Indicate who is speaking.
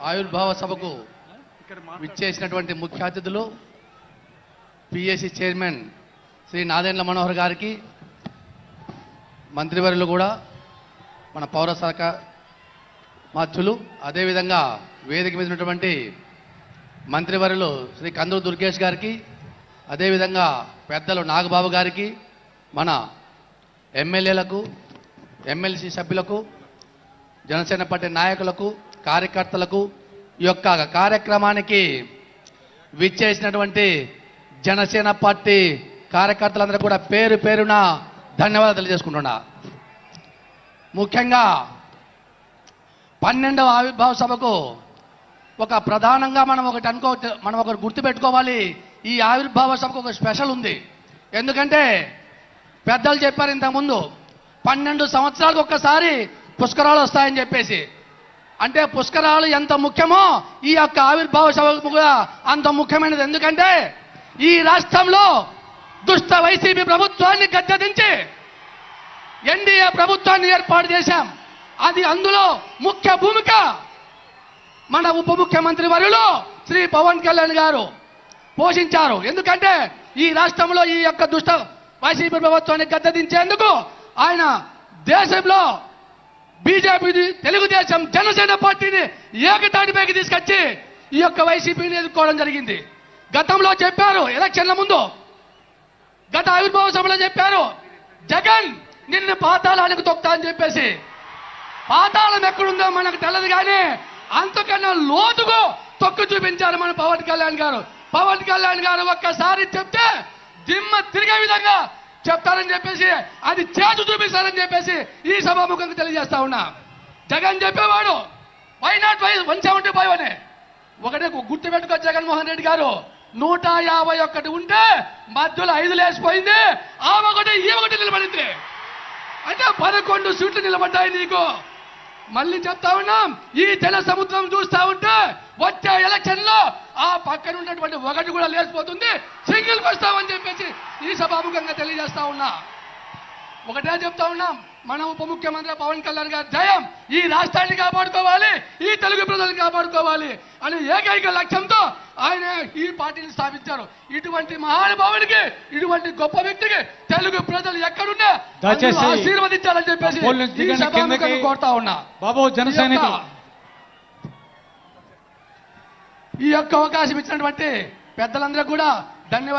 Speaker 1: ఆవిర్భావ సభకు విచ్చేసినటువంటి ముఖ్య అతిథులు పిఎస్సి చైర్మన్ శ్రీ నాదెండ్ల మనోహర్ గారికి, మంత్రివర్యులు కూడా మన పౌర శాఖ మంత్రులు, అదేవిధంగా వేదిక మీద ఉన్నటువంటి మంత్రివర్యులు శ్రీ కందులు దుర్గేష్ గారికి, అదేవిధంగా పెద్దలు నాగబాబు గారికి, మన ఎమ్మెల్యేలకు, ఎమ్మెల్సీ సభ్యులకు, జనసేన పార్టీ నాయకులకు, కార్యకర్తలకు, ఈ యొక్క కార్యక్రమానికి విచ్చేసినటువంటి జనసేన పార్టీ కార్యకర్తలందరూ కూడా పేరు పేరున ధన్యవాదాలు తెలియజేసుకుంటున్నా. ముఖ్యంగా 12వ ఆవిర్భావ సభకు ఒక ప్రధానంగా మనం ఒకటి గుర్తుపెట్టుకోవాలి. ఈ ఆవిర్భావ సభకు ఒక స్పెషల్ ఉంది. ఎందుకంటే పెద్దలు చెప్పారు ఇంతకుముందు 12 సంవత్సరాలకు ఒక్కసారి పుష్కరాలు వస్తాయని చెప్పేసి. అంటే పుష్కరాలు ఎంత ముఖ్యమో ఈ యొక్క ఆవిర్భావ సభ కూడా అంత ముఖ్యమైనది. ఎందుకంటే ఈ రాష్ట్రంలో దుష్ట వైసీపీ ప్రభుత్వాన్ని గద్దెదించి ఎన్డీఏ ప్రభుత్వాన్ని ఏర్పాటు చేశాం. అది అందులో ముఖ్య భూమిక మన ఉప ముఖ్యమంత్రి వర్యులు శ్రీ పవన్ కళ్యాణ్ గారు పోషించారు. ఎందుకంటే ఈ రాష్ట్రంలో ఈ యొక్క దుష్ట వైసీపీ ప్రభుత్వాన్ని గద్దెదించేందుకు ఆయన దేశంలో బీజేపీ, తెలుగుదేశం, జనసేన పార్టీని ఏకతాటిపైకి తీసుకొచ్చి ఈ యొక్క వైసీపీని ఎదుర్కోవడం జరిగింది. గతంలో చెప్పారు, ఎలక్షన్ల ముందు గత ఆవిర్భావ సభలో చెప్పారు, జగన్ నిన్ను పాతాళానికి తొక్తా అని చెప్పేసి. పాతాళం ఎక్కడుందో మనకు తెలియదు, కానీ అంతకన్నా లోతుగా తొక్కు చూపించారు మన పవన్ కళ్యాణ్ గారు. పవన్ కళ్యాణ్ గారు ఒక్కసారి చెప్తే దిమ్మ తిరిగే విధంగా చెప్తారని చెప్పేసి, అది చేతు చూపిస్తారని చెప్పేసి ఈ సభాముఖంగా తెలియజేస్తా ఉన్నా. జగన్ చెప్పేవాడు వై నాట్ 175 అని. ఒకటే గుర్తు పెట్టుకో జగన్మోహన్ రెడ్డి గారు, 151 ఉంటే మధ్యలో 5 లేసిపోయింది, ఆ ఒకటి ఈ ఒకటి నిలబడింది. అంటే 11 సీట్లు నిలబడ్డాయి నీకు. మళ్ళీ చెప్తా ఉన్నాం, ఈ జన సముద్రం చూస్తా ఉంటే వచ్చే ఎలక్షన్ లో ఆ పక్కన ఉన్నటువంటి ఒకటి కూడా లేచిపోతుంది, సింగిల్కి వస్తామని చెప్పేసి ఈ సభాముఖంగా తెలియజేస్తా ఉన్నా. ఒకటే చెప్తా ఉన్నాం, మన ఉప ముఖ్యమంత్రి పవన్ కళ్యాణ్ గారి జయం ఈ రాష్ట్రాన్ని కాపాడుకోవాలి, ఈ తెలుగు ప్రజలను కాపాడుకోవాలి అని ఏకైక లక్ష్యంతో ఆయన ఈ పార్టీని స్థాపించారు. ఇటువంటి మహానుభావుడికి, ఇటువంటి గొప్ప వ్యక్తికి తెలుగు ప్రజలు ఎక్కడున్నా ఆశీర్వదించాలని చెప్పేసి కోరుతా ఉన్నా.
Speaker 2: బాబు జనసేన
Speaker 1: ఈ యొక్క అవకాశం ఇచ్చినటువంటి పెద్దలందరూ కూడా ధన్యవాదాలు.